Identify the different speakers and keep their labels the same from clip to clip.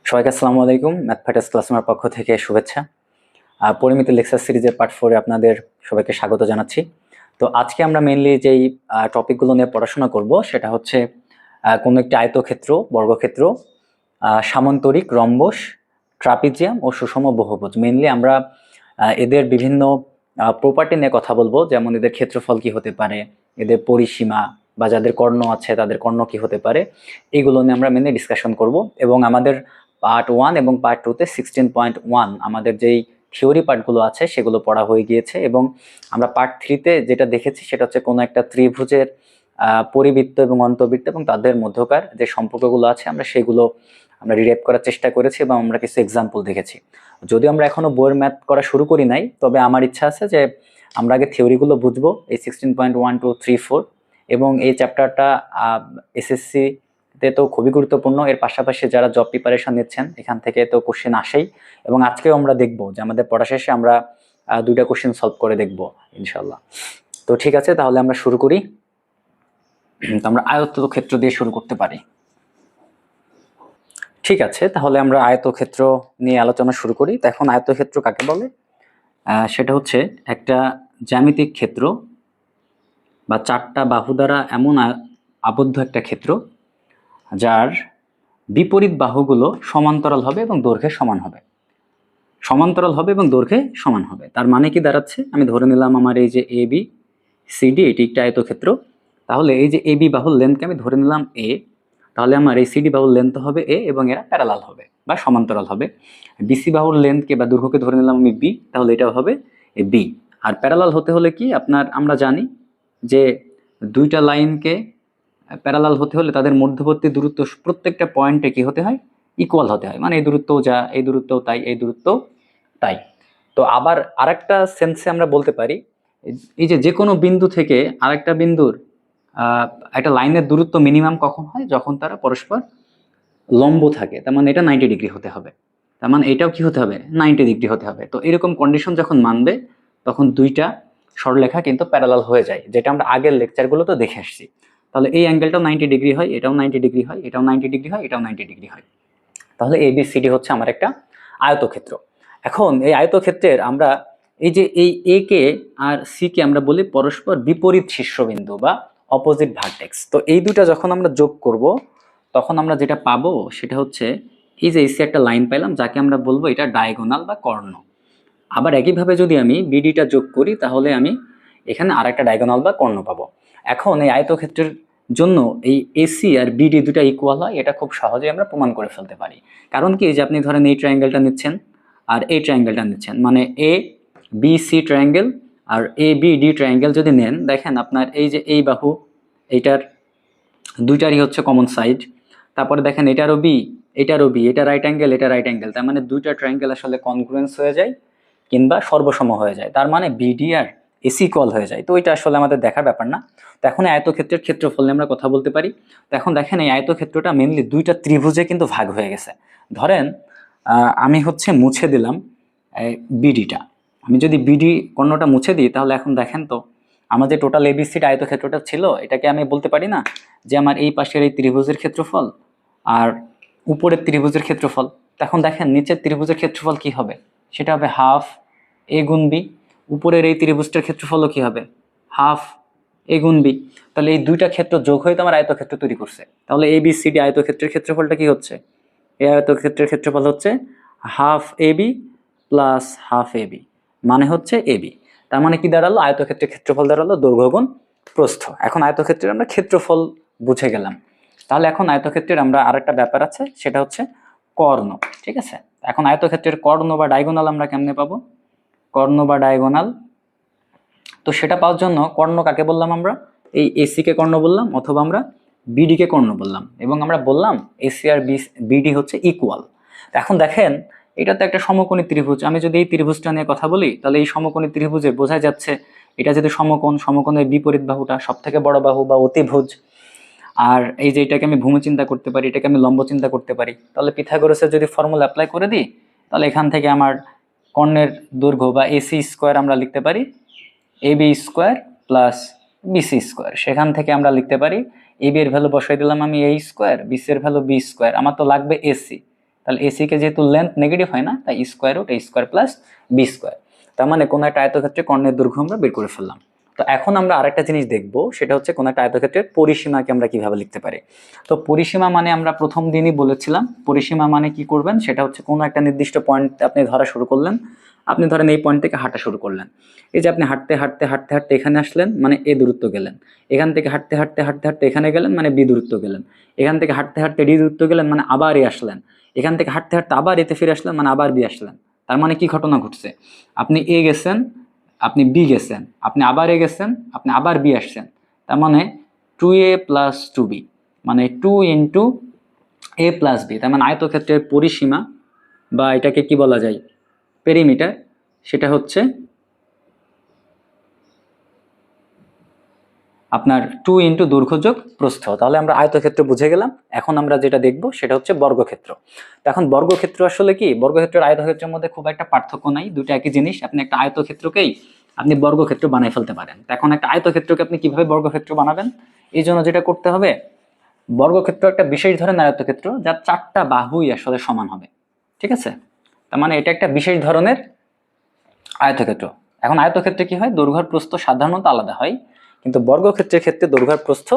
Speaker 1: সবাইকে আসসালামু আলাইকুম। ম্যাথমেটিক্স ক্লাসরুমের পক্ষ থেকে শুভেচ্ছা। পরিমিত লেকচার সিরিজের পার্ট 4 এ আপনাদের সবাইকে স্বাগত জানাচ্ছি। তো আজকে আমরা মেইনলি যেই টপিকগুলো নিয়ে পড়াশোনা করব সেটা হচ্ছে কোনো একটি আয়তক্ষেত্র, বর্গক্ষেত্র, সামান্তরিক, রম্বস, ট্রাপিজিয়াম ও সুষম বহুভুজ। মেইনলি আমরা এদের বিভিন্ন প্রপার্টি নিয়ে কথা বলবো, যেমন এদের ক্ষেত্রফল কি হতে পারে, এদের পরিসীমা বা যাদের কর্ণ আছে তাদের কর্ণ কি হতে পারে, এগুলো নিয়ে আমরা মেইনলি ডিসকাশন করব। এবং আমাদের পার্ট 1 এবং পার্ট 2 তে 16.1 আমাদের যেই থিওরি পার্টগুলো আছে সেগুলো পড়া হয়ে গিয়েছে, এবং আমরা পার্ট 3 তে যেটা দেখেছি সেটা হচ্ছে কোনো একটা ত্রিভুজের পরিবৃত্ত এবং অন্তর্বৃত্ত এবং তাদের মধ্যকার যে সম্পর্কগুলো আছে আমরা সেগুলো রিলেট করার চেষ্টা করেছি এবং আমরা কিছু এক্সাম্পল দেখেছি। যদিও আমরা এখনো বইয়ের ম্যাথ করা শুরু করি নাই, তবে আমার ইচ্ছা আছে যে আমরা আগে থিওরিগুলো বুঝবো, এই 16.1 2 3 4, এবং এই চ্যাপ্টারটা এসএসসি তে তো খুবই গুরুত্বপূর্ণ। এর পাশাপাশি যারা জব প্রিপারেশন নিচ্ছেন এখান থেকে তো কোশ্চেন আসেই, এবং আজকেও আমরা দেখব যে আমাদের পড়া শেষে আমরা দুইটা কোশ্চেন সলভ করে দেখব ইনশাল্লাহ। তো ঠিক আছে, তাহলে আমরা শুরু করি। তো আমরা আয়তক্ষেত্র দিয়ে শুরু করতে পারি। ঠিক আছে, তাহলে আমরা আয়তক্ষেত্র নিয়ে আলোচনা শুরু করি। তো এখন আয়তক্ষেত্র কাকে বলে? সেটা হচ্ছে একটা জ্যামিতিক ক্ষেত্র বা চারটা বাহু দ্বারা এমন আবদ্ধ একটা ক্ষেত্র যার বিপরীত বাহুগুলো সমান্তরাল হবে এবং দৈর্ঘ্যে সমান হবে। সমান্তরাল হবে এবং দৈর্ঘ্যে সমান হবে, তার মানে কি দাঁড়াচ্ছে? আমি ধরে নিলাম আমার এই যে এ বি সিডি এটি একটা আয়তক্ষেত্র। তাহলে এই যে এ বি বাহুর লেন্থকে আমি ধরে নিলাম এ, তাহলে আমার এই সিডি বাহুর লেন্থ হবে এ এবং এরা প্যারালাল হবে বা সমান্তরাল হবে। বিসি বাহুর লেন্থকে বা দৈর্ঘ্যকে ধরে নিলাম আমি বি, তাহলে এটা হবে এ বি। আর প্যারালাল হতে হলে কি আমরা জানি যে দুইটা লাইনকে প্যারালাল হতে হলে তাদের মধ্যবর্তী দূরত্ব প্রত্যেকটা পয়েন্টে কি হতে হয়? ইকুয়াল হতে হয়। মানে এই দূরত্বও যা, এই দূরত্বও তাই, এই দূরত্বও তাই। তো আবার আরেকটা সেন্সে আমরা বলতে পারি, এই যে কোনো বিন্দু থেকে আরেকটা বিন্দুর একটা লাইনের দূরত্ব মিনিমাম কখন হয়? যখন তারা পরস্পর লম্ব থাকে। তার মানে এটা 90 ডিগ্রি হতে হবে। তার মানে এটাও কি হতে হবে? 90 ডিগ্রি হতে হবে। তো এরকম কন্ডিশন যখন মানবে তখন দুইটা সরলরেখা কিন্তু প্যারালাল হয়ে যায়, যেটা আমরা আগের লেকচারগুলোতে দেখে আসছি। তাহলে এই অ্যাঙ্গেলটাও 90 ডিগ্রি হয়, এটাও 90 ডিগ্রি হয়, এটাও 90 ডিগ্রি হয়, এটাও 90 ডিগ্রি হয়। তাহলে এবিসিডি হচ্ছে আমার একটা আয়তক্ষেত্র। এখন এই আয়তক্ষেত্রের আমরা এই যে এই এ কে আর সি কে আমরা বলি পরস্পর বিপরীত শীর্ষবিন্দু বা অপোজিট ভার্টেক্স। তো এই দুটা যখন আমরা যোগ করব তখন আমরা যেটা পাবো সেটা হচ্ছে এই যে এসি একটা লাইন পেলাম যাকে আমরা বলবো এটা ডায়াগোনাল বা কর্ণ। আবার একইভাবে যদি আমি বিডিটা যোগ করি তাহলে আমি এখানে আর একটা ডায়াগোনাল বা কর্ণ পাবো। এখন এই আয়তক্ষেত্রের জন্য এই এসি আর বিডি দুটা ইকুয়াল হয়, এটা খুব সহজেই আমরা প্রমাণ করে ফেলতে পারি। কারণ কি, যে আপনি ধরেন এই ট্রায়াঙ্গেলটা নিচ্ছেন আর এই ট্রায়াঙ্গেলটা নিচ্ছেন, মানে এ B C triangle R A B D triangle যদি নেন, দেখেন আপনার এই যে এই বাহু এইটার দুইটারই হচ্ছে কমন সাইড। তারপরে দেখেন এটারও বি, এটারও বি, এটা রাইট অ্যাঙ্গেল, এটা রাইট অ্যাঙ্গেল, তার মানে দুইটা ট্রায়াঙ্গেল আসলে কনগ্রুয়েন্স হয়ে যায় কিংবা সর্বসম হয়ে যায়। তার মানে বিডি আর এসি ইকুয়াল হয়ে যায়। তো এটা আসলে আমাদের দেখার ব্যাপার না। তো এখন আয়তক্ষেত্রের ক্ষেত্রফল নিয়ে আমরা কথা বলতে পারি। তো এখন দেখেন এই আয়তক্ষেত্রটা মেনলি দুইটা ত্রিভুজে কিন্তু ভাগ হয়ে গেছে। ধরেন আমি হচ্ছে মুছে দিলাম বিডিটা। আমি যদি বিডি কর্ণটা মুছে দিই তাহলে এখন দেখেন তো আমার যে টোটাল এবিসিড আয়তক্ষেত্রটা ছিল এটাকে আমি বলতে পারি না যে আমার এই পাশের এই ত্রিভুজের ক্ষেত্রফল আর উপরের ত্রিভুজের ক্ষেত্রফল। এখন দেখেন নিচের ত্রিভুজের ক্ষেত্রফল কি হবে? সেটা হবে হাফ এ গুণ বি। উপরের এই ত্রিভুজটার ক্ষেত্রফলও কি হবে? হাফ এ গুণ বি। তাহলে এই দুইটা ক্ষেত্র যোগ হয়ে তো আমার আয়তক্ষেত্র তৈরি করছে। তাহলে এ বি সি ডি আয়তক্ষেত্রের ক্ষেত্রফলটা কি হচ্ছে? এই আয়তক্ষেত্রের ক্ষেত্রফল হচ্ছে half A B plus half A B, মানে হচ্ছে এ বি। তার মানে কি দাঁড়ালো? আয়তক্ষেত্রের ক্ষেত্রফল দাঁড়ালো দৈর্ঘ্য গুণ প্রস্থ। এখন আয়তক্ষেত্রের আমরা ক্ষেত্রফল বুঝে গেলাম। তাহলে এখন আয়তক্ষেত্রের আমরা আরেকটা ব্যাপার আছে, সেটা হচ্ছে কর্ণ। ঠিক আছে, এখন আয়তক্ষেত্রের কর্ণ বা ডায়াগোনাল আমরা কেমনে পাবো? কর্ণ বা ডায়াগোনাল, তো সেটা পাওয়ার জন্য কর্ণ কাকে বললাম? আমরা এই এসি কে কর্ণ বললাম, অথবা আমরা বিডি কে কর্ণ বললাম, এবং আমরা বললাম এসি আর বিডি হচ্ছে ইকুয়াল। এখন দেখেন এটা তো একটা সমকোণী ত্রিভুজ। আমি যদি এই ত্রিভুজটা নিয়ে কথা বলি তাহলে এই সমকোণী ত্রিভুজে বোঝা যাচ্ছে এটা যদি সমকোণ, সমকোণের বিপরীত বাহুটা সব থেকে বড় বাহু বা অতিভুজ। আর এই যে এটাকে আমি ভূমি চিন্তা করতে পারি, এটাকে আমি লম্ব চিন্তা করতে পারি। তাহলে পিথাগোরাসের যদি ফর্মুলা অ্যাপ্লাই করে দিই তাহলে এখান থেকে আমার কর্ণের দৈর্ঘ্য বা এসি স্কোয়ার আমরা লিখতে পারি A B square plus BC square. সেখান থেকে আমরা লিখতে পারি এ বি এর ভ্যালু বসাই দিলাম আমি এ স্কোয়ার, বিসি এর ভ্যালু বি স্কোয়ার, আমার তো লাগবে এসি। তাহলে এসি কে যেহেতু লেন্থ নেগেটিভ হয় না, তাই স্কোয়ার রুট এ স্কোয়ার প্লাস বি স্কোয়ার। তার মানে কোনো একটা আয়তক্ষেত্রে কর্ণের দৈর্ঘ্য আমরা বের করে ফেললাম। তো এখন আমরা আরেকটা জিনিস দেখব, সেটা হচ্ছে কোনো একটা আয়তক্ষেত্রের পরিসীমাকে আমরা কিভাবে লিখতে পারি। তো পরিসীমা মানে আমরা প্রথম দিনই বলেছিলাম, পরিসীমা মানে কি করবেন, সেটা হচ্ছে কোনো একটা নির্দিষ্ট পয়েন্ট আপনি ধরা শুরু করলেন। আপনি ধরেন এই পয়েন্ট থেকে হাঁটা শুরু করলেন, এই যে আপনি হাঁটতে হাঁটতে হাঁটতে হাঁটতে এখানে আসলেন, মানে এ দূরত্ব গেলেন। এখান থেকে হাঁটতে হাঁটতে হাঁটতে হাঁটতে এখানে গেলেন, মানে বি দূরত্ব গেলেন। এখান থেকে হাঁটতে হাঁটতে ডি দূরত্ব গেলেন, মানে আবার এ আসলেন। এখান থেকে হাঁটতে হাঁটতে আবার এতে ফিরে আসলেন, মানে আবার বি আসলেন। তার মানে কি ঘটনা ঘটছে, আপনি এ গেছেন, আপনি বি গেছেন, আপনি আবার এ গেছেন, আপনি আবার বি আসছেন। তার মানে 2a প্লাস 2b, মানে 2 ইন্টু এ প্লাস বি। তার মানে আয়তক্ষেত্রের পরিসীমা বা এটাকে কি বলা যায়, পেরিমিটার, সেটা হচ্ছে আপনার 2 ইন্টু দৈর্ঘ্য যোগ প্রস্থ। তাহলে আমরা আয়তক্ষেত্র বুঝে গেলাম। এখন আমরা যেটা দেখব সেটা হচ্ছে বর্গক্ষেত্র। তো এখন বর্গক্ষেত্র আসলে কি, বর্গক্ষেত্রের আয়তক্ষেত্রের মধ্যে খুব একটা পার্থক্য নাই, দুটো একই জিনিস। আপনি একটা আয়তক্ষেত্রকেই আপনি বর্গক্ষেত্র বানাই ফেলতে পারেন। এখন একটা আয়তক্ষেত্রকে আপনি কিভাবে বর্গক্ষেত্র বানাবেন, এই জন্য যেটা করতে হবে, বর্গক্ষেত্র একটা বিশেষ ধরনের আয়তক্ষেত্র যার 4টা বাহুই আসলে সমান হবে। ঠিক আছে, তার মানে এটা একটা বিশেষ ধরনের আয়তক্ষেত্র। এখন আয়তক্ষেত্রে কি হয়, দৈর্ঘ্য প্রস্থ সাধারণত আলাদা হয়, কিন্তু বর্গক্ষেত্রের ক্ষেত্রে দৈর্ঘ্য প্রস্থ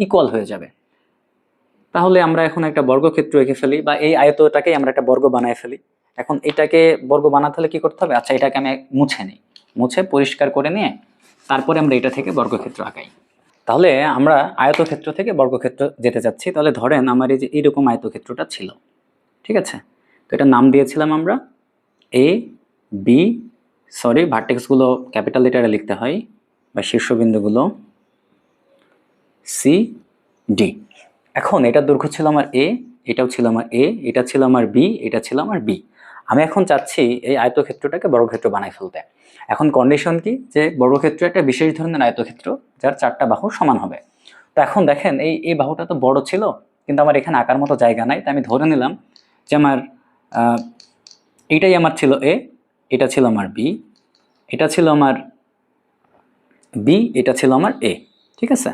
Speaker 1: ইকুয়াল হয়ে যাবে। তাহলে আমরা এখন একটা বর্গক্ষেত্র এঁকে ফেলি, বা এই আয়তটাকে আমরা একটা বর্গ বানায় ফেলি। এখন এটাকে বর্গ বানাতে হলে কি করতে হবে, আচ্ছা এটাকে আমি মুছে নিই, মুছে পরিষ্কার করে নিয়ে তারপরে আমরা এটা থেকে বর্গক্ষেত্র আঁকাই। তাহলে আমরা আয়তক্ষেত্র থেকে বর্গক্ষেত্র যেতে চাচ্ছি। তাহলে ধরেন আমার এই যে এইরকম আয়তক্ষেত্রটা ছিল, ঠিক আছে। তো এটা নাম দিয়েছিলাম আমরা এ বি, সরি ভার্টেক্সগুলো ক্যাপিটাল লেটারে লিখতে হয়, বা শীর্ষবিন্দুগুলো সি ডি। এখন এটার দৈর্ঘ্য ছিল আমার এ, এটাও ছিল আমার এ, এটা ছিল আমার বি, এটা ছিল আমার বি। আমি এখন চাচ্ছি এই আয়তক্ষেত্রটাকে বর্গক্ষেত্র বানাই ফেলতে। এখন কন্ডিশন কি, যে বর্গক্ষেত্র একটা বিশেষ ধরনের আয়তক্ষেত্র যার 4টা বাহু সমান হবে। তো এখন দেখেন এই বাহুটা তো বড় ছিল, কিন্তু আমার এখানে আঁকার মতো জায়গা নাই। তাই আমি ধরে নিলাম যে আমার এটাই আমার ছিল এ, এটা ছিল আমার বি, এটা ছিল আমার বি, এটা ছিল আমার এ। ঠিক আছে,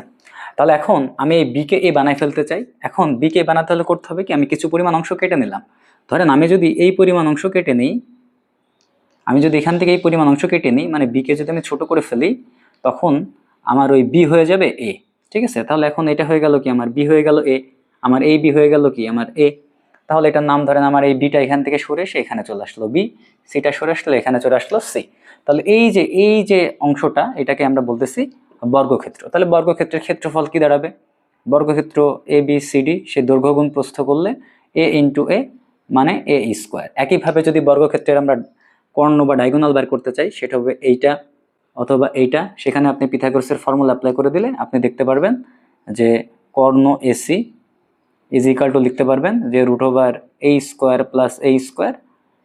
Speaker 1: তাহলে এখন আমি এই বিকে এ বানাই ফেলতে চাই। এখন বিকে বানাতে হলে করতে হবে কি, আমি কিছু পরিমাণ অংশ কেটে নিলাম। ধরেন আমি যদি এই পরিমাণ অংশ কেটে নিই, আমি যদি এখান থেকে এই পরিমাণ অংশ কেটে নিই, মানে বিকে যদি আমি ছোট করে ফেলি, তখন আমার ওই বি হয়ে যাবে এ। ঠিক আছে, তাহলে এখন এটা হয়ে গেল কি, আমার বি হয়ে গেল এ, আমার এই বি হয়ে গেল কি, আমার এ। তাহলে এটার নাম ধরেন আমার এই বিটা এখান থেকে সরে এসে এখানে চলে আসলো বি, সিটা সরে আসলে এখানে চলে আসলো সি। তাহলে এই যে অংশটা, এটাকে আমরা বলতেছি বর্গক্ষেত্র। তাহলে বর্গক্ষেত্রের ক্ষেত্রফল কি দাঁড়াবে, বর্গক্ষেত্র এ বি সি ডি, সে দৈর্ঘ্য গুণ প্রস্থ করলে এ ইন্টু এ, মানে এ স্কোয়ার। একইভাবে যদি বর্গক্ষেত্রের আমরা কর্ণ বা ডায়াগোনাল বের করতে চাই, সেটা হবে এইটা অথবা এইটা। সেখানে আপনি পিথাগোরাসের ফর্মুলা অ্যাপ্লাই করে দিলে আপনি দেখতে পারবেন যে কর্ণ এসি ইজ ইকাল টু, লিখতে পারবেন যে root over a square plus A square,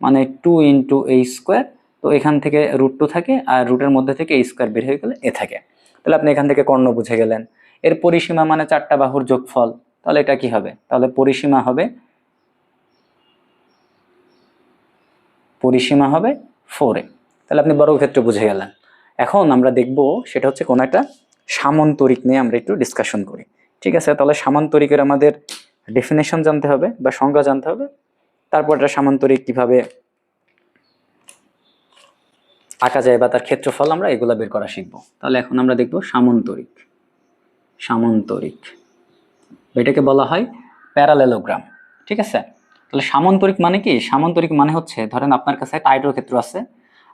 Speaker 1: মানে 2 ইন্টু এ স্কোয়ার। তো এখান থেকে √2 থাকে, আর রুটের মধ্যে থেকে এ স্কোয়ার বের হয়ে গেলে এ থাকে। তাহলে আপনি এখান থেকে কর্ণ বুঝে গেলেন। এর পরিসীমা মানে 4টা বাহুর যোগফল। তাহলে এটা কি হবে, তাহলে পরিসীমা হবে 4a। তাহলে আপনি বর্গক্ষেত্র বুঝে গেলেন। এখন আমরা দেখব সেটা হচ্ছে কোন একটা সামান্তরিক নিয়ে আমরা একটু ডিসকাশন করি। ঠিক আছে, তাহলে সামান্তরিকের আমাদের ডেফিনেশন জানতে হবে বা সংজ্ঞা জানতে হবে, তারপর এটা সামান্তরিক কিভাবে আঁকা যায় বা তার ক্ষেত্রফল আমরা এগুলা বের করা শিখবো। তাহলে এখন আমরা দেখব সামান্তরিক। সামান্তরিক এটাকে বলা হয় প্যারালেলোগ্রাম। ঠিক আছে, তাহলে সামান্তরিক মানে কি, সামান্তরিক মানে হচ্ছে ধরেন আপনার কাছে একটা আয়তক্ষেত্র আছে,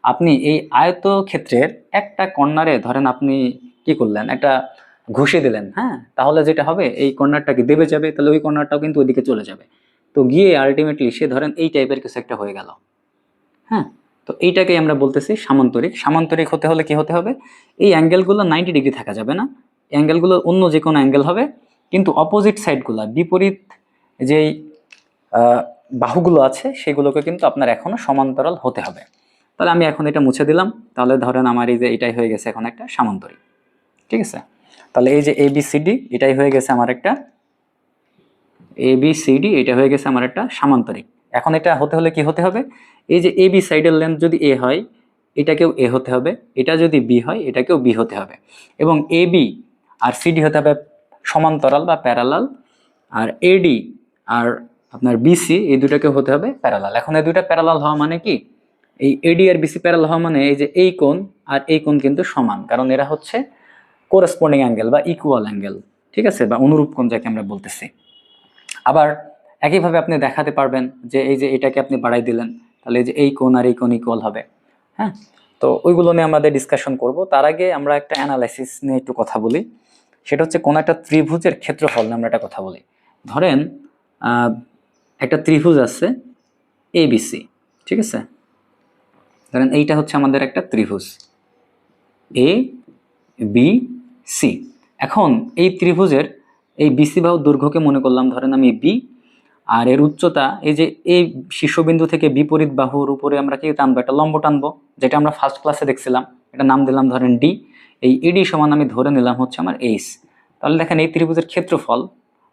Speaker 1: আপনি এই আয়তক্ষেত্রের একটা কর্নারে ধরেন আপনি কি করলেন, একটা ঘুষে দিলেন। হ্যাঁ, তাহলে যেটা হবে এই কর্নারটাকে দেবে যাবে, তাহলে ওই কর্নারটাও কিন্তু ওইদিকে চলে যাবে। তো গিয়ে আলটিমেটলি সে ধরেন এই টাইপের কিছু একটা হয়ে গেল। হ্যাঁ, তো এইটাকেই আমরা বলতেছি সামান্তরিক। সামান্তরিক হতে হলে কি হতে হবে, এই অ্যাঙ্গেলগুলো 90 ডিগ্রি থাকা যাবে না, অ্যাঙ্গেলগুলো অন্য যে কোনো অ্যাঙ্গেল হবে, কিন্তু অপোজিট সাইডগুলো, বিপরীত যেই বাহুগুলো আছে সেগুলোকে কিন্তু আপনার এখনো সমান্তরাল হতে হবে। তাহলে আমি এখন এটা মুছে দিলাম। তাহলে ধরেন আমার এই যে এটাই হয়ে গেছে এখন একটা সামান্তরিক। ঠিক আছে, তাহলে এই যে ABCD এটাই হয়ে গেছে আমার একটা ABCD, এটা হয়ে গেছে আমার একটা সামান্তরিক। এখন এটা হতে হলে কি হতে হবে, এই যে AB সাইডের লেন্থ যদি A হয়, এটাকেও A হতে হবে, এটা যদি B হয় এটাকেও B হতে হবে, এবং AB আর CD হতে হবে সমান্তরাল বা প্যারালাল, আর AD আর আপনার বিসি, এই দুটাকে হতে হবে প্যারালাল। এখন এই দুইটা প্যারালাল হওয়া মানে কি, এই এডি আর বিসি প্যারালাল হওয়া মানে এই যে এই কোণ আর এই কোণ কিন্তু সমান, কারণ এরা হচ্ছে কোরেসপন্ডিং অ্যাঙ্গেল বা ইকুয়াল অ্যাঙ্গেল, ঠিক আছে, বা অনুরূপ কোণ যাকে আমরা বলতেছি। আবার একইভাবে আপনি দেখাতে পারবেন যে এই যে এটাকে আপনি বাড়াই দিলেন, তাহলে এই যে এই কোণ আর এই কোণ ইকুয়াল হবে। হ্যাঁ, তো ওইগুলো নিয়ে আমাদের ডিসকাশন করব। তার আগে আমরা একটা অ্যানালাইসিস নিয়ে একটু কথা বলি। সেটা হচ্ছে কোন একটা ত্রিভুজের ক্ষেত্রফল নিয়ে আমরা একটা কথা বলি। ধরেন একটা ত্রিভুজ আছে এবিসি, ঠিক আছে, ধরেন এইটা হচ্ছে আমাদের একটা ত্রিভুজ এ বি সি। এখন এই ত্রিভুজের এই বিসি বাহুর দৈর্ঘ্যকে মনে করলাম ধরেন আমি বি, আর এর উচ্চতা এই যে এই শীর্ষবিন্দু থেকে বিপরীত বাহুর উপরে আমরা কি টানবো, একটা লম্ব টানবো, যেটা আমরা ফার্স্ট ক্লাসে দেখছিলাম, এটা নাম দিলাম ধরেন ডি। এই এডি সমান আমি ধরে নিলাম হচ্ছে আমার এইচ। তাহলে দেখেন এই ত্রিভুজের ক্ষেত্রফল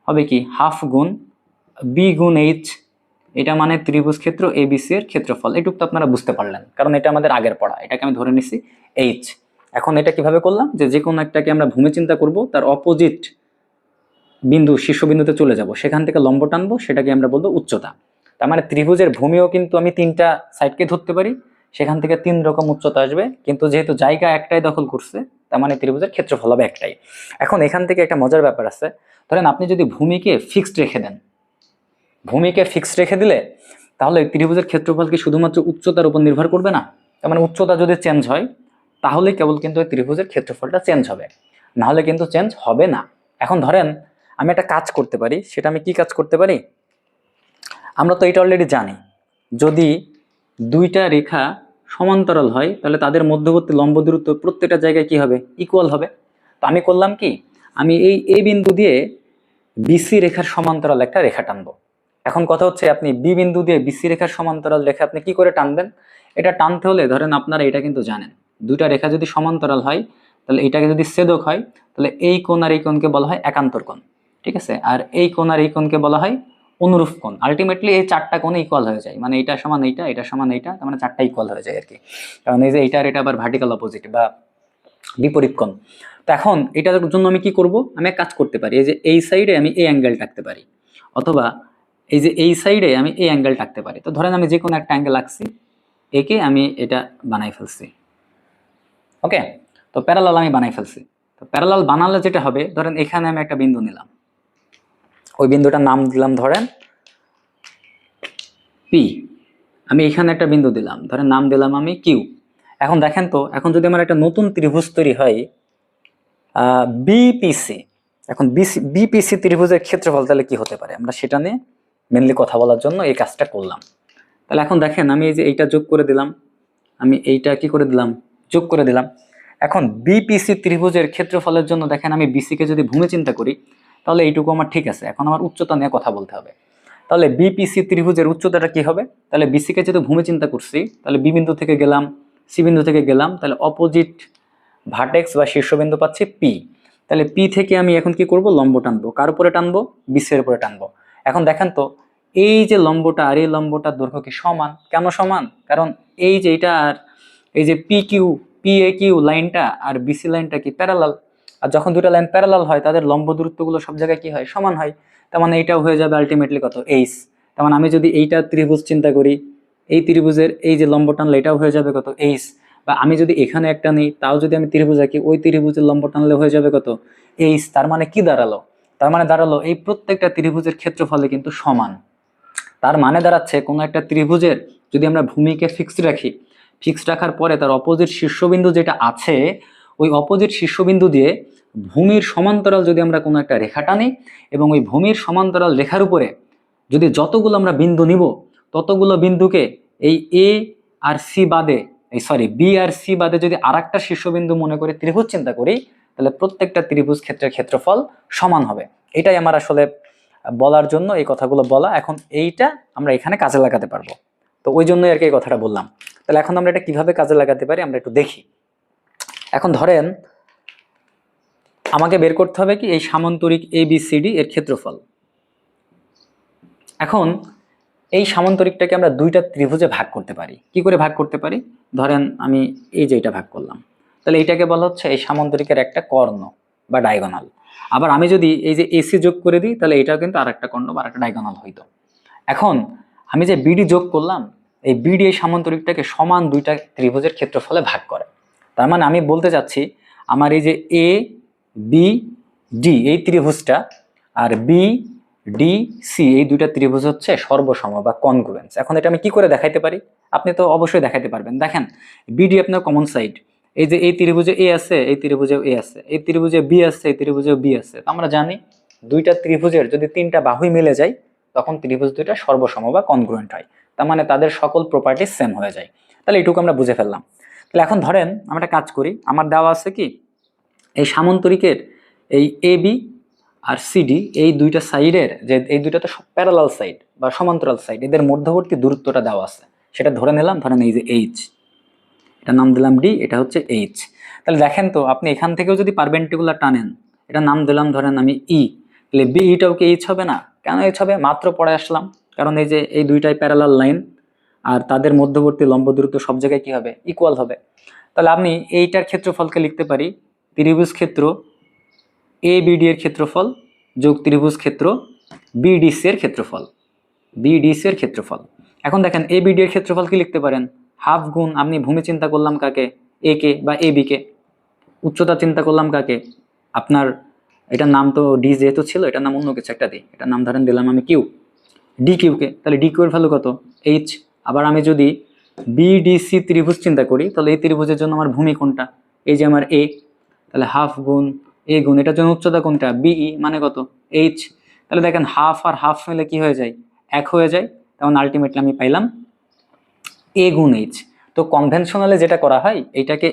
Speaker 1: হবে কি হাফ গুণ বি গুণ এইচ, এটা মানে ত্রিভুজ ক্ষেত্র এবিসি এর ক্ষেত্রফল। এটুকু তো আপনারা বুঝতে পারলেন, কারণ এটা আমাদের আগের পড়া, এটাকে আমি ধরে নিছি এইচ। এখন এটা কিভাবে করলাম, যে কোনো একটাকে আমরা ভূমি চিন্তা করব, তার অপোজিট বিন্দু শীর্ষবিন্দুতে চলে যাব, সেখান থেকে লম্ব টানবো, সেটাকে আমরা বলবো উচ্চতা। তার মানে ত্রিভুজের ভূমিও কিন্তু আমি তিনটা সাইডকে ধরতে পারি, সেখান থেকে তিন রকম উচ্চতা আসবে, কিন্তু যেহেতু জায়গা একটাই দখল করছে, তার মানে ত্রিভুজের ক্ষেত্রফল হবে একটাই। এখন এখান থেকে একটা মজার ব্যাপার আছে, ধরেন আপনি যদি ভূমিকে ফিক্সড রেখে দেন, ভূমিকে ফিক্সড রেখে দিলে তাহলে ত্রিভুজের ক্ষেত্রফল কি শুধুমাত্র উচ্চতার উপর নির্ভর করবে না? তার মানে উচ্চতা যদি চেঞ্জ হয় তাহলে কেবল কিন্তু ওই ত্রিভুজের ক্ষেত্রফলটা চেঞ্জ হবে, না হলে কিন্তু চেঞ্জ হবে না। এখন ধরেন আমি একটা কাজ করতে পারি, সেটা আমি কি কাজ করতে পারি, আমরা তো এটা অলরেডি জানি, যদি দুইটা রেখা সমান্তরাল হয় তাহলে তাদের মধ্যবর্তী লম্ব দূরত্ব প্রত্যেকটা জায়গায় কি হবে, ইকুয়াল হবে। তো আমি করলাম কি, আমি এই এ বিন্দু দিয়ে বিসি রেখার সমান্তরাল একটা রেখা টানবো। এখন কথা হচ্ছে আপনি বি বিন্দু দিয়ে বিসি রেখার সমান্তরাল রেখা আপনি কি করে টানবেন, এটা টানতে হলে ধরেন আপনারা এটা কিন্তু জানেন, দুইটা রেখা যদি সমান্তরাল হয় তাহলে এটাকে যদি ছেদক হয় তাহলে এই কোণ আর এই কোণকে বলা হয় একান্তর কোণ, ঠিক আছে, আর এই কোণ আর এই কোণকে বলা হয় অনুরূপ কোণ। আলটিমেটলি এই চারটা কোণ ইকুয়াল হয়ে যায়, মানে এটা সমান এইটা, এটা সমান এইটা, তার মানে চারটা ইকুয়াল হয়ে যায় আর কি, কারণ এই যে এইটা আর এটা আবার ভার্টিক্যাল অপোজিট বা বিপরীত কোণ। তো এখন এটার জন্য আমি কি করব, আমি এক কাজ করতে পারি, এই যে এই সাইডে আমি এই অ্যাঙ্গেল টাকতে পারি, অথবা এই যে এই সাইডে আমি এই অ্যাঙ্গেল টাকতে পারি। তো ধরেন আমি যে কোনো একটা অ্যাঙ্গেল আঁকছি, একে আমি এটা বানাই ফেলছি, ওকে। তো প্যারালাল আমি বানাই ফেলছি। তো প্যারালাল বানালে যেটা হবে, ধরেন এখানে আমি একটা বিন্দু নিলাম, ওই বিন্দুটার নাম দিলাম ধরেন পি। আমি এখানে একটা বিন্দু দিলাম, ধরেন নাম দিলাম আমি কিউ। এখন দেখেন তো, এখন যদি আমার একটা নতুন ত্রিভুজ তৈরি হয় বিপিসি, এখন বিপিসি ত্রিভুজের ক্ষেত্রফল তাহলে কি হতে পারে, আমরা সেটা নিয়ে মেনলি কথা বলার জন্য এই কাজটা করলাম। তাহলে এখন দেখেন আমি এই যে এইটা যোগ করে দিলাম, আমি এইটা কি করে দিলাম, যোগ করে দিলাম। এখন বিপিসি ত্রিভুজের ক্ষেত্রফলের জন্য দেখেন আমি বিসিকে যদি ভূমি চিন্তা করি তাহলে এইটুকু আমার ঠিক আছে, এখন আমার উচ্চতা নিয়ে কথা বলতে হবে। তাহলে বিপিসি ত্রিভুজের উচ্চতাটা কি হবে, তাহলে বিসিকে যেহেতু ভূমি চিন্তা করছি, তাহলে বি বিন্দু থেকে গেলাম, সি বিন্দু থেকে গেলাম, তাহলে অপোজিট ভার্টেক্স বা শীর্ষবিন্দু পাচ্ছি পি। তাহলে পি থেকে আমি এখন কি করব, লম্ব টানবো, কার উপরে টানবো, বিসির উপরে টানবো। এখন দেখেন তো এই যে লম্বটা আর এই লম্বটার দৈর্ঘ্য কি সমান, কেন সমান, কারণ এই যে এটা আর এই যে পি এ কিউ লাইনটা আর বিসি লাইনটা কি প্যারালাল, আর যখন দুটো লাইন প্যারালাল হয় তাদের লম্ব দূরত্বগুলো সব জায়গায় কি হয়, সমান হয়। তার মানে এইটাও হয়ে যাবে আলটিমেটলি কত, এইচ। তার মানে আমি যদি এইটা ত্রিভুজ চিন্তা করি, এই ত্রিভুজের এই যে লম্ব টানলে এটাও হয়ে যাবে কত, এইচ। বা আমি যদি এখানে একটা নিই, তাও যদি আমি ত্রিভুজ আঁকি, ওই ত্রিভুজের লম্ব টানলে হয়ে যাবে কত, এইচ। তার মানে কি দাঁড়ালো, তার মানে দাঁড়ালো এই প্রত্যেকটা ত্রিভুজের ক্ষেত্রফলে কিন্তু সমান। তার মানে দাঁড়াচ্ছে কোনো একটা ত্রিভুজের যদি আমরা ভূমিকে ফিক্সড রাখি, ফিক্সড রাখার পরে তার অপোজিট শীর্ষবিন্দু যেটা আছে, ওই অপোজিট শীর্ষবিন্দু দিয়ে ভূমির সমান্তরাল যদি আমরা কোনো একটা রেখা টানি, এবং ওই ভূমির সমান্তরাল রেখার উপরে যদি যতগুলো আমরা বিন্দু নিব, ততগুলো বিন্দুকে এই এ আর সি বাদে, বি আর সি বাদে যদি আর একটা শীর্ষবিন্দু মনে করে ত্রিভুজ চিন্তা করি, তাহলে প্রত্যেকটা ত্রিভুজ ক্ষেত্রের ক্ষেত্রফল সমান হবে। এটাই আমার আসলে বলার জন্য এই কথাগুলো বলা। এখন এইটা আমরা এখানে কাজে লাগাতে পারবো, তো ওই জন্যই আর কি এই কথাটা বললাম। তাহলে এখন আমরা এটা কিভাবে কাজে লাগাতে পারি আমরা একটু দেখি। এখন ধরেন আমাকে বের করতে হবে কি এই সামান্তরিক ABCD এর ক্ষেত্রফল। এখন এই সামান্তরিকটাকে আমরা দুইটা ত্রিভুজে ভাগ করতে পারি। কি করে ভাগ করতে পারি, ধরেন আমি এই যে এটা ভাগ করলাম, তাহলে এইটাকে বলা হচ্ছে এই সামান্তরিকের একটা কর্ণ বা ডায়াগোনাল। আবার আমি যদি এই যে AC যোগ করে দিই তাহলে এটাও কিন্তু আরেকটা কর্ণ বা আরেকটা ডায়াগোনাল হইতো। এখন আমি যে বিডি যোগ করলাম, এই বিডি এই সামান্তরিকটাকে সমান দুইটা ত্রিভুজের ক্ষেত্রফলে ভাগ করে। তার মানে আমি বলতে চাচ্ছি আমার এই যে এ বি ডি এই ত্রিভুজটা আর বি ডি সি এই দুইটা ত্রিভুজ হচ্ছে সর্বসম বা কনগ্রুয়েন্স। এখন এটা আমি কি করে দেখাইতে পারি? আপনি তো অবশ্যই দেখাইতে পারবেন। দেখেন বিডি আপনার কমন সাইড, এই যে এই ত্রিভুজে এ আছে, এই ত্রিভুজেও এ আছে, এই ত্রিভুজে বি আছে, এই ত্রিভুজেও বি আছে। আমরা জানি দুইটা ত্রিভুজের যদি তিনটা বাহুই মিলে যায় তখন ত্রিভুজ দুইটা সর্বসম বা কনগ্রুয়েন্ট হয়। তার মানে তাদের সকল প্রপার্টি সেম হয়ে যায়। তাহলে এইটুকু আমরা বুঝে ফেললাম। তাহলে এখন ধরেন আমরা একটা কাজ করি, আমার দেওয়া আছে কি এই সামান্তরিকের এই এ বি আর সিডি এই দুইটা সাইডের যে এই দুইটা তো প্যারালাল সাইড বা সমান্তরাল সাইড, এদের মধ্যবর্তী দূরত্বটা দেওয়া আছে, সেটা ধরে নিলাম। ধরেন এই যে এইচ, এটা নাম দিলাম ডি, এটা হচ্ছে এইচ। তাহলে দেখেন তো আপনি এখান থেকেও যদি পারপেন্ডিকুলার টানেন, এটা নাম দিলাম ধরেন আমি ই, তাহলে বি ইটাও কি এইচ হবে না? কেন এইচ হবে? মাত্র পড়ে আসলাম, কারণ এই যে এই দুইটাই প্যারালাল লাইন আর তাদের মধ্যবর্তী লম্ব দূরত্ব সব জায়গায় কি হবে? ইকুয়াল হবে। তাহলে আমি এইটার ক্ষেত্রফলকে লিখতে পারি ত্রিভুজ ক্ষেত্র এ বিডি এর ক্ষেত্রফল যোগ ত্রিভুজ ক্ষেত্র বিডিসি এর ক্ষেত্রফল, বিডিসি এর ক্ষেত্রফল। এখন দেখেন এ বিডি এর ক্ষেত্রফল কি লিখতে পারেন? হাফ গুণ আমি ভূমি চিন্তা করলাম কাকে? এ কে বা এ বি কে। উচ্চতা চিন্তা করলাম কাকে? আপনার এটার নাম তো ডি যেহেতু ছিল, এটার নাম অন্য কিছু একটা দিই, এটার নাম ধরেন দিলাম আমি কিউ, ডি কিউ কে। তাহলে ডি কিউ এর ভ্যালু কত? এইচ। আবার আমি যদি বিডিসি ত্রিভুজ চিন্তা করি, তাহলে এই ত্রিভুজের জন্য আমার ভূমি কোনটা? এই যে আমার এ, তাহলে হাফ গুণ এ গুণ এটার জন্য উচ্চতা কোনটা? বিই, মানে কত? এইচ। তাহলে দেখেন হাফ আর হাফ মিলে কি হয়ে যায়? এক হয়ে যায়। তখন আলটিমেটলি আমি পাইলাম এ গুণ এইচ। তো কনভেনশনালে যেটা করা হয়, এইটাকে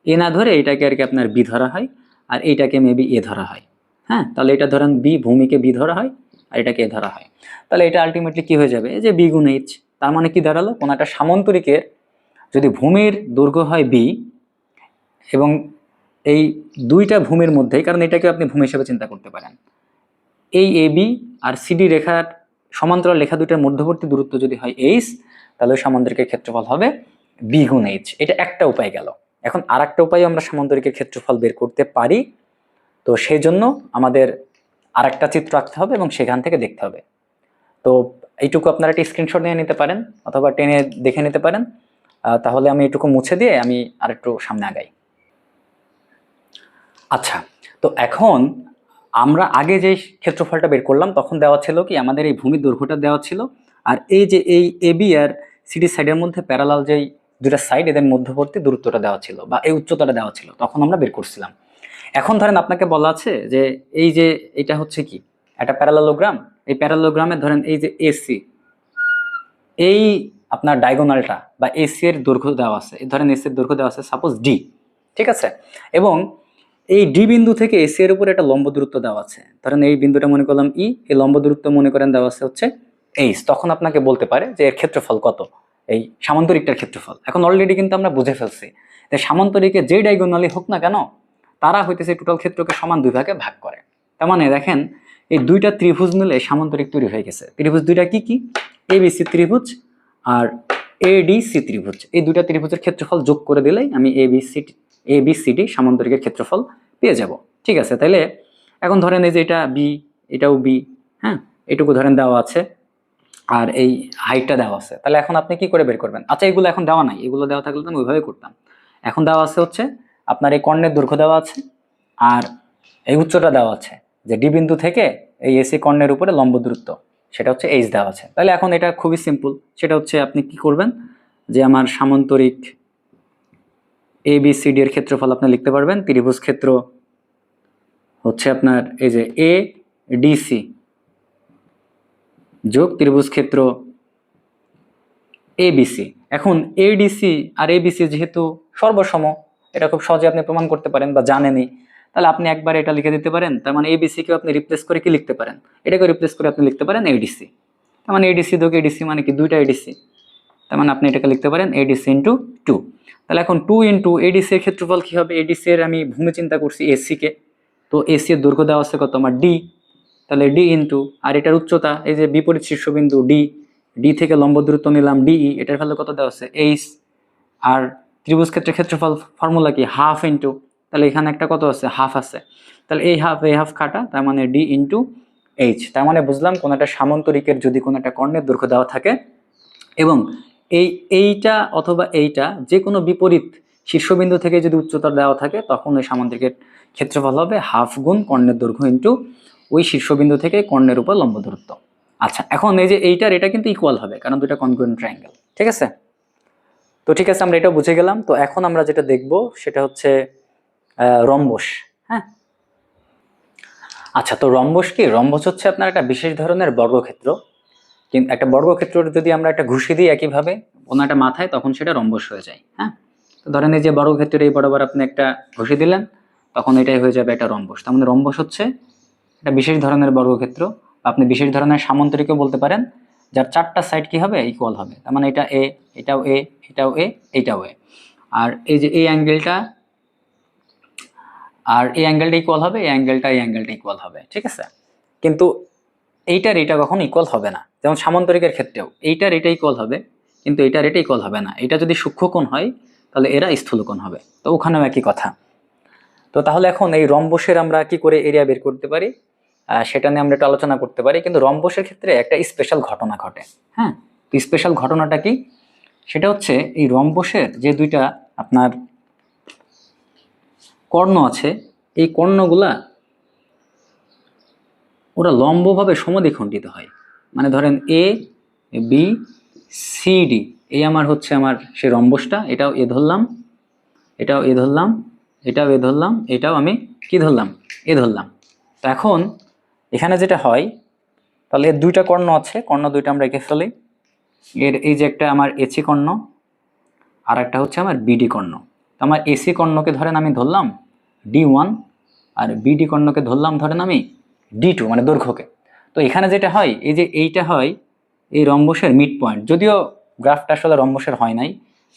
Speaker 1: এ না ধরে এটাকে আর কি আপনার বি ধরা হয়, আর এইটাকে মেবি এ ধরা হয়। হ্যাঁ, তাহলে এটা ধরেন বি, ভূমিকে বি ধরা হয় আর এটাকে এ ধরা হয়। তাহলে এটা আলটিমেটলি কি হয়ে যাবে? এই যে বি গুণ এইচ। তার মানে কি দাঁড়ালো? কোনো একটা সামান্তরিকের যদি ভূমির দৈর্ঘ্য হয় বি এবং এই দুইটা ভূমির মধ্যে, কারণ এটাকে আপনি ভূমি হিসেবে চিন্তা করতে পারেন, এই এ বি আর সিডি রেখার সমান্তরাল রেখা দুইটার মধ্যবর্তী দূরত্ব যদি হয় এইচ, তাহলে সামান্তরিকের ক্ষেত্রফল হবে বি গুণ এইচ। এটা একটা উপায় গেল। এখন আর একটা উপায় আমরা সামান্তরিকের ক্ষেত্রফল বের করতে পারি। তো সেই জন্য আমাদের আর একটা চিত্র আঁকতে হবে এবং সেখান থেকে দেখতে হবে। তো এইটুকু আপনারা একটা স্ক্রিনশট নিয়ে নিতে পারেন অথবা টেনে দেখে নিতে পারেন। তাহলে আমি এইটুকু মুছে দিয়ে আমি আরেকটু সামনে আগাই। আচ্ছা, তো এখন আমরা আগে যে ক্ষেত্রফলটা বের করলাম তখন দেওয়া ছিল কি আমাদের এই ভূমির দৈর্ঘ্যটা দেওয়া ছিল, আর এই যে এই এবি আর সিডি সাইডের মধ্যে প্যারালাল যেই দুটা সাইড এদের মধ্যবর্তী দূরত্বটা দেওয়া ছিল বা এই উচ্চতাটা দেওয়া ছিল, তখন আমরা বের করছিলাম। এখন ধরেন আপনাকে বলা আছে যে এই যে এটা হচ্ছে কি একটা প্যারালালোগ্রাম, এই প্যারালালোগ্রামে ধরেন এই যে এসি, এই আপনার ডায়াগোনালটা বা এসি এর দৈর্ঘ্য দেওয়া আছে, ধরেন এসি এর দৈর্ঘ্য দেওয়া আছে সাপোজ ডি, ঠিক আছে? এবং এই ডি বিন্দু থেকে এসি এর উপর একটা লম্ব দূরত্ব দেওয়া আছে, ধরেন এই বিন্দুটা মনে করলাম ই, এই লম্ব দূরত্ব মনে করেন দেওয়া আছে হচ্ছে এইচ। তখন আপনাকে বলতে পারে যে এর ক্ষেত্রফল কত, এই সামান্তরিকটার ক্ষেত্রফল। এখন অলরেডি কিন্তু আমরা বুঝে ফেলছি যে সামান্তরিকে যে ডায়াগোনালি হোক না কেন তারা হইতেছে টোটাল ক্ষেত্রকে সমান দুই ভাগে ভাগ করে। তার মানে দেখেন এই দুইটা ত্রিভুজ মিলে সামান্তরিক তৈরি হয়ে গেছে। ত্রিভুজ দুইটা কি কি? এবিসি ত্রিভুজ আর এডিসি ত্রিভুজ। এই দুইটা ত্রিভুজের ক্ষেত্রফল যোগ করে দিলেই আমি এবিসিডি সামান্তরিকের ক্ষেত্রফল পেয়ে যাব। ঠিক আছে, তাহলে এখন ধরেন এই যে এটা বি, এটাও বি, হ্যাঁ, এটুকু ধরেন দেওয়া আছে আর এই হাইটটা দেওয়া আছে। তাহলে এখন আপনি কি করে বের করবেন? আচ্ছা, এগুলো এখন দেওয়া নাই, এগুলো দেওয়া থাকলে তো আমি ওইভাবে করতাম। এখন দেওয়া আছে হচ্ছে আপনার এই কর্ণের দৈর্ঘ্য দেওয়া আছে আর এই উচ্চতা দেওয়া আছে, যে ডি বিন্দু থেকে এই এসি কর্ণের উপরে লম্ব দূরত্ব সেটা হচ্ছে এইচ দেওয়া আছে। তাহলে এখন এটা খুবই সিম্পল, সেটা হচ্ছে আপনি কি করবেন যে আমার সামান্তরিক এ বি সি ডি এর ক্ষেত্রফল আপনি লিখতে পারবেন ত্রিভুজ ক্ষেত্র হচ্ছে আপনার এই যে এ ডিসি যোগ ত্রিভুজ ক্ষেত্র এবিসি। এখন এডিসি আর এবিসি যেহেতু সর্বসম, এটা খুব সহজে আপনি প্রমাণ করতে পারেন বা জানেনই, তাহলে আপনি একবার এটা লিখে দিতে পারেন। তার মানে এবিসি কে আপনি রিপ্লেস করে কি লিখতে পারেন? এটাকে রিপ্লেস করে আপনি লিখতে পারেন এডিসি। তার মানে এডিসি যোগ এডিসি মানে কি দুইটা এডিসি, তার মানে আপনি এটাকে লিখতে পারেন এডিসি ইন্টু টু। তাহলে এখন টু ইন্টু এডিসি এর ক্ষেত্রফল কি হবে? এডিসি এর আমি ভূমি চিন্তা করছি এসি কে, তো এসি এর দৈর্ঘ্য দেওয়া আছে কত আমার ডি, তাহলে ডি ইন্টু আর এটার উচ্চতা এই যে বিপরীত শীর্ষবিন্দু ডি, ডি থেকে লম্ব দূরত্ব নিলাম ডিই, এটার ভ্যালু কত দেওয়া আছে? এইচ। আর ত্রিভুজ ক্ষেত্রের ক্ষেত্রফল ফর্মুলা কি? হাফ ইন্টু, তাহলে এখানে একটা কত আছে? হাফ আছে। তাহলে এই হাফ কাটা, তার মানে ডি ইন্টু এইচ। তার মানে বুঝলাম কোন একটা সামান্তরিকের যদি কোনো একটা কর্ণের দৈর্ঘ্য দেওয়া থাকে এবং এইটা অথবা এইটা যে কোনো বিপরীত শীর্ষবিন্দু থেকে যদি উচ্চতা দেওয়া থাকে, তখন ওই সামান্তরিকের ক্ষেত্রফল হবে হাফ গুণ কর্ণের দৈর্ঘ্য ইন্টু ওই শীর্ষবিন্দু থেকে কর্ণের উপর লম্ব দূরত্ব। আচ্ছা, এখন এই যে এইটার এটা কিন্তু ইকুয়াল হবে, কারণ দুটো কনগ্রুয়েন্ট ট্রায়াঙ্গেল। ঠিক আছে, তো ঠিক আছে, আমরা এটাও বুঝে গেলাম। তো এখন আমরা যেটা দেখব সেটা হচ্ছে রম্বস। হ্যাঁ, আচ্ছা, তো রম্বস কি? রম্বস হচ্ছে আপনার একটা বিশেষ ধরনের বর্গক্ষেত্র। কিন্তু একটা বর্গক্ষেত্র যদি আমরা একটা ঘুষি দিই একইভাবে কোনো একটা মাথায়, তখন সেটা রম্বস হয়ে যায়। হ্যাঁ, তো ধরেন এই যে বর্গক্ষেত্রের এই বরাবর আপনি একটা ঘুষি দিলেন, তখন এটাই হয়ে যাবে একটা রম্বস। তার মানে রম্বস হচ্ছে একটা বিশেষ ধরনের বর্গক্ষেত্র, আপনি বিশেষ ধরনের সামান্তরিকও বলতে পারেন, যার চারটা সাইড কি হবে? ইকুয়াল হবে। তার মানে এটা এ, এটাও এ, এটাও এ, এটাও এ, আর এই যে এই অ্যাঙ্গেলটা আর এই অ্যাঙ্গেলটা ইকুয়াল হবে, এই অ্যাঙ্গেলটা এই অ্যাঙ্গেলটা ইকুয়াল হবে। ঠিক আছে, কিন্তু এইটার এটা কখনো ইকুয়াল হবে না। যেমন সামান্তরিকের ক্ষেত্রেও এইটার এটা ইকুয়াল হবে, কিন্তু এইটার এটা ইকুয়াল হবে না। এটা যদি সূক্ষ্মকোণ হয় তাহলে এরা স্থূলকোণ হবে। তো ওখানেও একই কথা। তো তাহলে এখন এই রম্বসের আমরা কি করে এরিয়া বের করতে পারি সেটা নিয়ে আমরা একটু আলোচনা করতে পারি। কিন্তু রম্বসের ক্ষেত্রে একটা স্পেশাল ঘটনা ঘটে। হ্যাঁ, তো স্পেশাল ঘটনাটা কি? সেটা হচ্ছে এই রম্বসের যে দুইটা আপনার কর্ণ আছে, এই কর্ণগুলা ওরা লম্বভাবে সমদ্বিখণ্ডিত হয়। মানে ধরেন এ বি সি ডি, এই আমার হচ্ছে আমার সে রম্বসটা। এটাও এ ধরলাম, এটাও এ ধরলাম, এটাও এ ধরলাম, এটাও আমি কি ধরলাম? এ ধরলাম। তো এখন এখানে যেটা হয়, তাহলে এর দুইটা কর্ণ আছে, কর্ণ দুইটা আমরা এঁকে ফেলি। এর এই যে একটা আমার এসি কর্ণ, আর একটা হচ্ছে আমার বিডি কর্ণ। তো আমার এসি কর্ণকে ধরেন আমি ধরলাম D1, আর বিডি কর্ণকে ধরলাম ধরেন আমি D2, মানে দৈর্ঘ্যকে। তো এখানে যেটা হয়, এই যে এইটা হয় এই রম্বসের মিড পয়েন্ট। যদিও গ্রাফটা আসলে রম্বসের হয় নাই,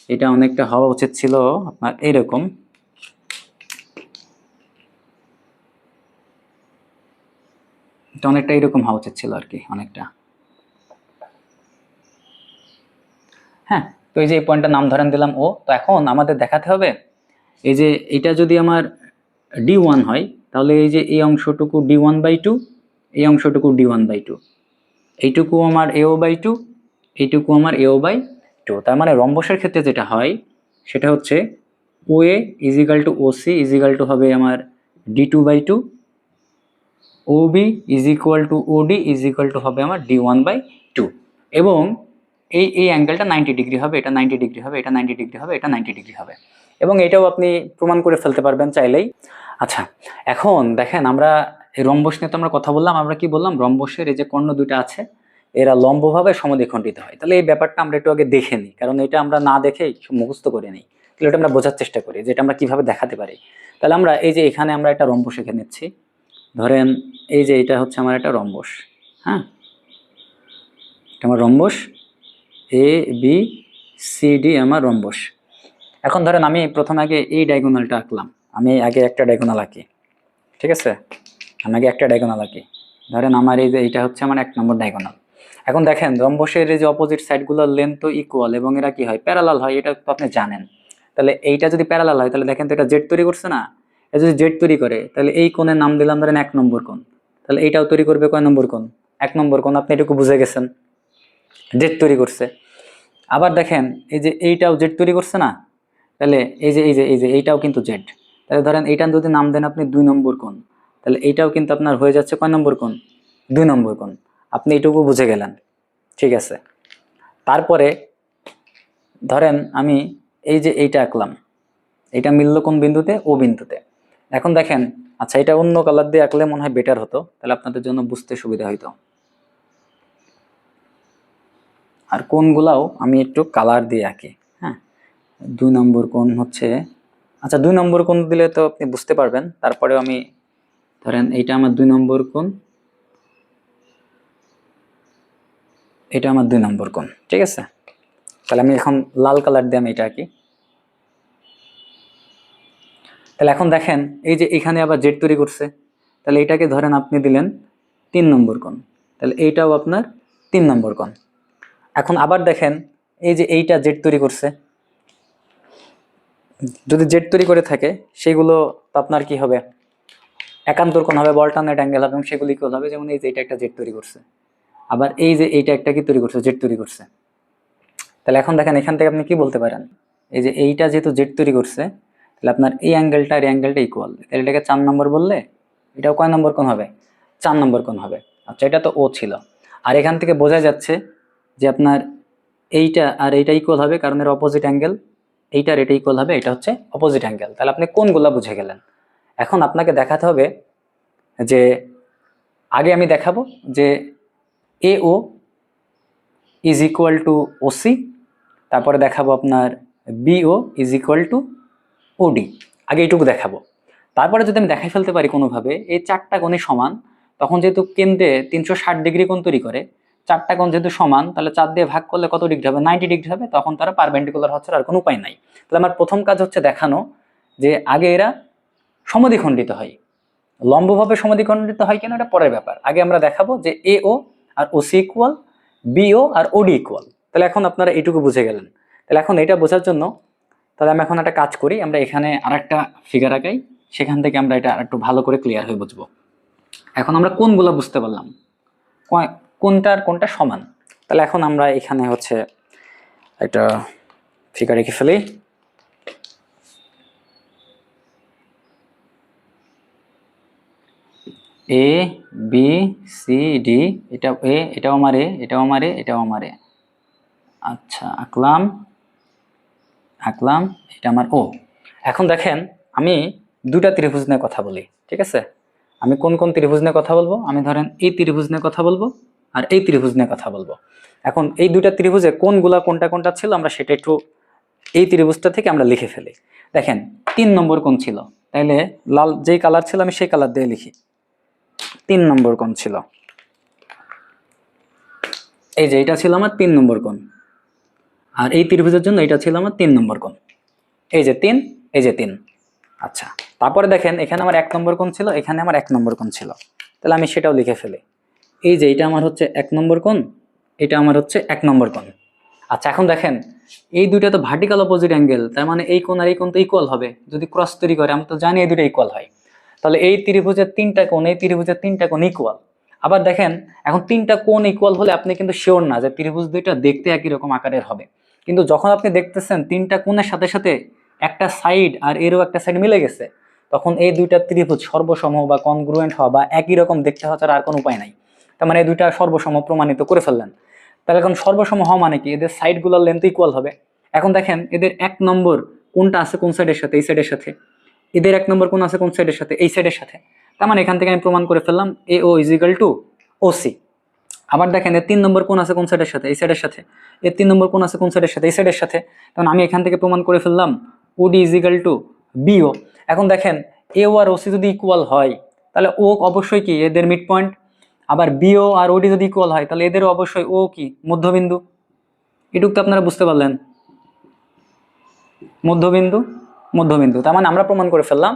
Speaker 1: এটা অনেকটা হওয়া উচিত ছিল আপনার এইরকম। এটা অনেকটা এরকম হওয়া উচিত ছিল আর কি, অনেকটা। হ্যাঁ, তো এই যে এই পয়েন্টটার নাম ধরেন দিলাম ও। তো এখন আমাদের দেখাতে হবে এই যে এটা যদি আমার D1 হয়, তাহলে এই যে এই অংশটুকু D1/2, এই অংশটুকু D1/2, এইটুকু আমার AO/2, এইটুকু আমার AO/2। তার মানে রম্বসের ক্ষেত্রে যেটা হয় সেটা হচ্ছে OA = OC = হবে আমার D2/2, OB = OD হবে আমার D1/2, এবং এই অ্যাঙ্গেলটা 90 ডিগ্রি হবে, এটা 90 ডিগ্রি হবে, এটা 90 ডিগ্রি হবে, এটা 90 ডিগ্রি হবে। এবং এটাও আপনি প্রমাণ করে ফেলতে পারবেন চাইলেই। আচ্ছা, এখন দেখেন আমরা এই রম্বস নিয়ে তো আমরা কথা বললাম। আমরা কি বললাম? রম্বসের এই যে কর্ণ দুটো আছে এরা লম্বভাবে সমদ্বিখণ্ডিত হয়। তাহলে এই ব্যাপারটা আমরা একটু আগে দেখে নিই, কারণ এটা আমরা না দেখেই মুখস্থ করে নিই। তাহলে এটা আমরা বোঝার চেষ্টা করি যে এটা আমরা কিভাবে দেখাতে পারি। তাহলে আমরা এই যে এখানে আমরা একটা রম্বস এঁকে নিচ্ছি। ধরেন এই যে এটা হচ্ছে আমার একটা রম্বস। হ্যাঁ, এটা আমার রম্বস, ABCD আমার রম্বস। এখন ধরেন আমি প্রথম আগে এই ডায়াগোনালটা আঁকলাম। আমি আগে একটা ডায়াগোনাল আঁকি। ঠিক আছে, আমি আগে একটা ডায়াগোনাল আঁকি। ধরেন আমার এই যে এইটা হচ্ছে আমার 1 নম্বর ডায়াগোনাল। এখন দেখেন রম্বসের এই যে অপোজিট সাইডগুলোর লেন্থ তো ইকুয়াল, এবং এরা কি হয়? প্যারালাল হয়। এটা তো আপনি জানেন। তাহলে এইটা যদি প্যারালাল হয়, তাহলে দেখেন তো এটা জেড তৈরি করছে না? এটা যদি জেড তৈরি করে, তাহলে এই কোণের নাম দিলাম ধরেন 1 নম্বর কোণ। তাহলে এইটাও তৈরি করবে কয় নম্বর কোণ? 1 নম্বর কোণ। আপনি এটুকু বুঝে গেছেন, জেড তৈরি করছে। আবার দেখেন এই যে এইটাও জেড তৈরি করছে না? তাহলে এই যে এইটাও কিন্তু জেড। তাহলে ধরেন এইটার যদি নাম দেন আপনি 2 নম্বর কোণ, তাহলে এইটাও কিন্তু আপনার হয়ে যাচ্ছে কয় নম্বর কোণ? 2 নম্বর কোণ। আপনি এটুকু বুঝে গেলেন। ঠিক আছে, তারপরে ধরেন আমি এই যে এইটা আঁকলাম, এটা মিলল কোন বিন্দুতে? ও বিন্দুতে। এখন দেখেন, আচ্ছা এটা অন্য কালার দিয়ে আঁকলে মনে হয় বেটার হতো, তাহলে আপনাদের জন্য বুঝতে সুবিধা হইতো। আর কোণগুলাও আমি একটু কালার দিয়ে আঁকি। হ্যাঁ, 2 নম্বর কোণ হচ্ছে, আচ্ছা 2 নম্বর কোণ দিলে তো আপনি বুঝতে পারবেন। তারপরেও আমি ধরেন এইটা আমার 2 নম্বর কোণ, এটা আমার 2 নম্বর কোণ। ঠিক আছে, তাহলে আমি এখন লাল কালার দিয়ে আমি এটা আঁকি। তাহলে এখন দেখেন এই যে এখানে আবার জেড তৈরি করছে, তাহলে এটাকে ধরেন আপনি দিলেন 3 নম্বর কোণ, তাহলে এইটাও আপনার 3 নম্বর কোণ। এখন আবার দেখেন এই যে এইটা জেড তৈরি করছে, যদি জেড তৈরি করে থাকে সেগুলো আপনার কি হবে? একান্তর কোণ হবে, অল্টারনেট অ্যাঙ্গেল হবে এবং সেগুলি ইকুয়াল হবে। যেমন এই যে এটা একটা জেড তৈরি করছে, আবার এই যে এইটা একটা কি তৈরি করছে, জেড তৈরি করছে। তাহলে এখন দেখেন এখান থেকে আপনি কি বলতে পারেন, এই যে এইটা যেহেতু জেড তৈরি করছে, তাহলে আপনার এই অ্যাঙ্গেলটা আর এই অ্যাঙ্গেলটা ইকুয়াল, তাহলে এটাকে 4 নম্বর বললে এটাও কয় নম্বর কোণ হবে, 4 নম্বর কোণ হবে। আচ্ছা, এটা তো ও ছিল। আর এখান থেকে বোঝা যাচ্ছে যে আপনার এইটা আর এইটা ইকুয়াল হবে, কারণ এর অপোজিট অ্যাঙ্গেল, এইটা আর এটা ইকুয়াল হবে, এটা হচ্ছে অপোজিট অ্যাঙ্গেল। তাহলে আপনি কোনগুলা বুঝে গেলেন। এখন আপনাকে দেখাতে হবে যে, আগে আমি দেখাবো যে A O is equal to OC, তারপরে দেখাবো আপনার বিও ইজ ইকুয়াল টু ওডি। আগে এইটুকু দেখাবো, তারপরে যদি আমি দেখাই ফেলতে পারি কোনোভাবে এই 4টা কোণই সমান, তখন যেহেতু কেন্দ্রে 360 ডিগ্রি কোণ তৈরি করে, 4টা কোণ যেহেতু সমান, তাহলে 4 দিয়ে ভাগ করলে কত ডিগ্রি হবে, 90 ডিগ্রি হবে, তখন তারা পারপেন্ডিকুলার হচ্ছে, আর কোনো উপায় নাই। তাহলে আমার প্রথম কাজ হচ্ছে দেখানো যে আগে এরা সমদ্বিখণ্ডিত হয়। লম্বভাবে সমদ্বিখণ্ডিত হয় কেন, এটা পরের ব্যাপার। আগে আমরা দেখাবো যে এ ও আর ওসি ইকুয়াল, বিও আর ওডি ইকুয়াল। তাহলে এখন আপনারা এইটুকু বুঝে গেলেন। তাহলে এখন এটা বোঝার জন্য তাহলে আমি এখন একটা কাজ করি, আমরা এখানে আরেকটা ফিগার আঁকাই, সেখান থেকে আমরা এটা আরেকটু ভালো করে ক্লিয়ার হয়ে বুঝবো। এখন আমরা কোনগুলো বুঝতে পারলাম, কোনটার কোনটা সমান। তাহলে এখন আমরা এখানে হচ্ছে একটা ফিগার এঁকে ফেলি। এ বি সি ডি, এটা এ, এটাও আমার এ, এটাও আমার এ, এটাও আমার এ। আচ্ছা, আঁকলাম আঁকলাম, এটা আমার ও। এখন দেখেন আমি দুটা ত্রিভুজ নিয়ে কথা বলি, ঠিক আছে? আমি কোন কোন ত্রিভুজ নিয়ে কথা বলবো, আমি ধরেন এই ত্রিভুজ নিয়ে কথা বলবো আর এই ত্রিভুজ নিয়ে কথা বলবো। এখন এই দুইটা ত্রিভুজে কোনগুলা কোনটা কোনটা ছিল আমরা সেটা একটু এই ত্রিভুজটা থেকে আমরা লিখে ফেলি। দেখেন 3 নম্বর কোণ ছিল, তাইলে লাল যেই কালার ছিল আমি সেই কালার দিয়ে লিখি। 3 নম্বর কোণ ছিল, এই যে এটা ছিল আমার 3 নম্বর কোণ, আর এই ত্রিভুজের জন্য এটা ছিল আমার 3 নম্বর কোণ। এই যে 3, এই যে 3। আচ্ছা, তারপরে দেখেন এখানে আমার 1 নম্বর কোণ ছিল, এখানে আমার 1 নম্বর কোণ ছিল, তাহলে আমি সেটাও লিখে ফেলি। এই যে এটা আমার হচ্ছে 1 নম্বর কোণ, এটা আমার হচ্ছে 1 নম্বর কোণ। আচ্ছা, এখন দেখেন এই দুইটা তো ভার্টিক্যাল অপোজিট অ্যাঙ্গেল, তার মানে এই কোণ আর এই কোণ তো ইকুয়াল হবে। যদি ক্রস তৈরি করে আমরা তো জানি এই দুটো ইকুয়াল হয়। তাহলে এই ত্রিভুজের 3টা কোণ, এই ত্রিভুজের 3টা কোণ ইকুয়াল। আবার দেখেন এখন 3টা কোণ ইকুয়াল হলে আপনি কিন্তু শিওর না যে ত্রিভুজ দুইটা দেখতে একই রকম আকারের হবে। কিন্তু যখন আপনি দেখতেছেন 3টা কোণের সাথে সাথে একটা সাইড আর এরও একটা সাইড মিলে গেছে, তখন এই দুইটা ত্রিভুজ সর্বসম বা কনগ্রুয়েন্ট হওয়া বা একই রকম দেখতে হওয়া ছাড়া আর কোনো উপায় নাই। তার মানে এই দুইটা সর্বসম প্রমাণিত করে ফেললেন। তাহলে এখন সর্বসম হওয়া মানে কি, এদের সাইডগুলোর লেন্থ ইকুয়াল হবে। এখন দেখেন এদের 1 নম্বর কোনটা আছে কোন সাইডের সাথে, এই সাইডের সাথে। এদের 1 নম্বর কোন আছে কোন সাইডের সাথে, এই সাইডের সাথে। তার মানে এখান থেকে আমি প্রমাণ করে ফেললাম এ ও ইজ ইকুয়াল টু ওসি। আবার দেখেন এর 3 নম্বর কোন আছে কোন সাইডের সাথে, এই সাইডের সাথে। এর 3 নম্বর কোন আছে কোন সাইডের সাথে, এই সাইডের সাথে। তখন আমি এখান থেকে প্রমাণ করে ফেললাম ওডি ইজ ইকুয়াল টু বিও। এখন দেখেন এ ও আর ওসি যদি ইকুয়াল হয়, তাহলে ও অবশ্যই কি এদের মিড পয়েন্ট। আবার বিও আর ওডি যদি ইকুয়াল হয়, তাহলে এদেরও অবশ্যই ও কি মধ্যবিন্দু। এটুক তো আপনারা বুঝতে পারলেন, মধ্যবিন্দু মধ্যবিন্দু। তার মানে আমরা প্রমাণ করে ফেললাম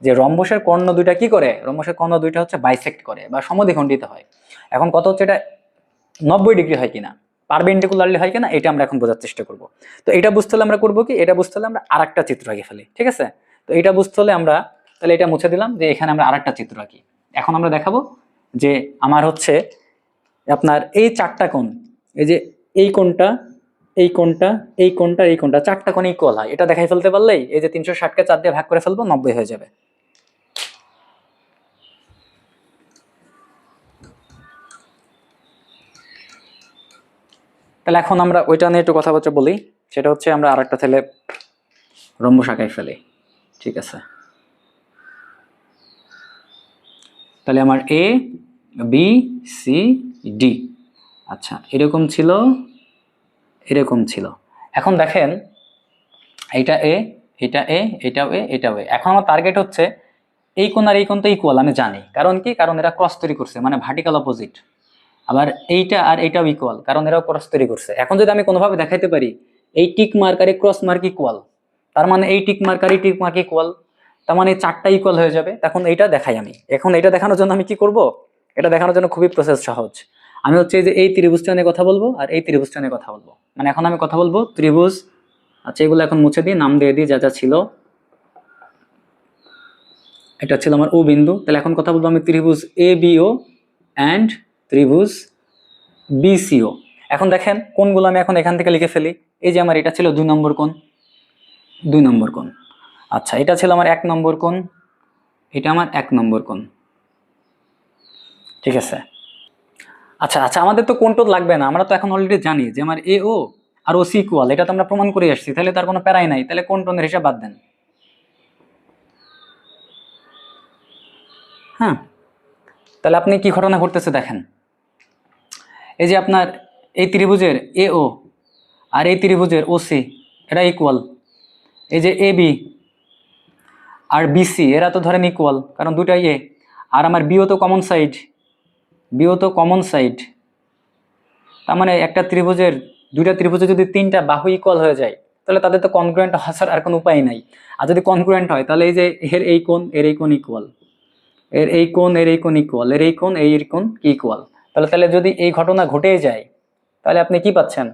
Speaker 1: যে রম্বসের কর্ণ দুইটা কি করে, রম্বসের কর্ণ দুইটা হচ্ছে বাইসেক্ট করে বা সমদ্বিখণ্ডিত হয়। এখন কত হচ্ছে, এটা 90 ডিগ্রি হয় কিনা, পারপেন্ডিকুলারলি হয় কিনা, এটা আমরা এখন বোঝার চেষ্টা করব। তো এটা বুঝতে হলে আমরা করবো কি, এটা বুঝতে হলে আমরা আরেকটা চিত্র আঁকে ফেলি, ঠিক আছে? তো এটা বুঝতে হলে আমরা তাহলে এটা মুছে দিলাম, যে এখানে আমরা আরেকটা চিত্র আঁকি। এখন আমরা দেখাবো যে আমার হচ্ছে আপনার এই 4টা কোণ, এই যে এই কোণটা, এই কোণটা, এই কোণটা, এই কোণটা, 4টা কোণ ইকুয়াল হয়, এটা দেখাই ফেলতে পারলেই এই যে 360কে 4 দিয়ে ভাগ করে ফেলবো, 90 হয়ে যাবে। তাহলে এখন আমরা ওইটা নিয়ে একটু কথাবার্তা বলি, সেটা হচ্ছে আমরা আরেকটা তাহলে রম্বস আঁকাই ফেলি, ঠিক আছে? তাহলে আমার এ বি সি ডি, আচ্ছা এরকম ছিল, এরকম ছিল। এখন দেখেন এইটা এ, এটা এ, এটাও এ, এটাও এ। এখন আমার টার্গেট হচ্ছে এই কোণ আর এই কোণ তো ইকুয়াল, আমি জানি। কারণ কি, কারণ এরা ক্রস তৈরি করছে, মানে ভার্টিক্যাল অপোজিট। আবার এইটা আর এইটাও ইকুয়াল, কারণ এরাও ক্রস তৈরি করছে। এখন যদি আমি কোনোভাবে দেখাইতে পারি এই টিক মার্ক আর এই ক্রস মার্ক ইকুয়াল, তার মানে এই টিক মার্ক আর এই টিক মার্ক ইকুয়াল, তার মানে 4টা ইকুয়াল হয়ে যাবে। তখন এইটা দেখাই আমি। এখন এটা দেখানোর জন্য আমি কি করব, এটা দেখানোর জন্য খুবই প্রসেস সহজ। আমি হচ্ছে যে এই ত্রিভুজটা নিয়ে কথা বলবো আর এই ত্রিভুজটা নিয়ে কথা বলবো। মানে এখন আমি কথা বলবো ত্রিভুজ, আচ্ছা এগুলো এখন মুছে দিই, নাম দিয়ে দিই যা যা ছিল। এটা ছিল আমার ও বিন্দু। তাহলে এখন কথা বলবো আমি ত্রিভুজ এ বিও অ্যান্ড ত্রিভুজ বিসিও। এখন দেখেন কোনগুলো আমি এখন এখান থেকে লিখে ফেলি। এই যে আমার এটা ছিল 2 নম্বর কোণ, 2 নম্বর কোণ। আচ্ছা, এটা ছিল আমার 1 নম্বর কোণ, এটা আমার 1 নম্বর কোণ, ঠিক আছে। আচ্ছা আচ্ছা, আমাদের তো কোণ টোন লাগবে না, আমরা তো এখন অলরেডি জানি যে আমার এ ও আর ও সি ইকুয়াল, এটা তো আমরা প্রমাণ করে আসছি, তাহলে তার কোনো প্যারাই নাই। তাহলে কোণ টোনের হিসাব বাদ দেন। হ্যাঁ, তাহলে আপনি কি ঘটনা ঘটতেছে দেখেন। এই যে আপনার এই ত্রিভুজের এ ও আর এই ত্রিভুজের ও সি এরা ইকুয়াল। এই যে এ বি আর বিসি এরা তো ধরেন ইকুয়াল, কারণ দুটাই এ। আর আমার বিও তো কমন সাইড, বিও তো কমন সাইড। তার মানে একটা ত্রিভুজের, দুইটা ত্রিভুজে যদি 3টা বাহু ইকুয়াল হয়ে যায়, তাহলে তাদের তো কনগ্রুয়েন্ট হওয়ার আর কোনো উপায় নাই। আর যদি কনগ্রুয়েন্ট হয়, তাহলে এই যে এর এই কোণ এর এই কোণ ইকুয়াল, এর এই কোণ এর এই কোণ ইকুয়াল, এর এই কোণ এই কোণ ইকুয়াল। তাহলে তাহলে যদি এই ঘটনা ঘটেই যায়, তাহলে আপনি কি পাচ্ছেন?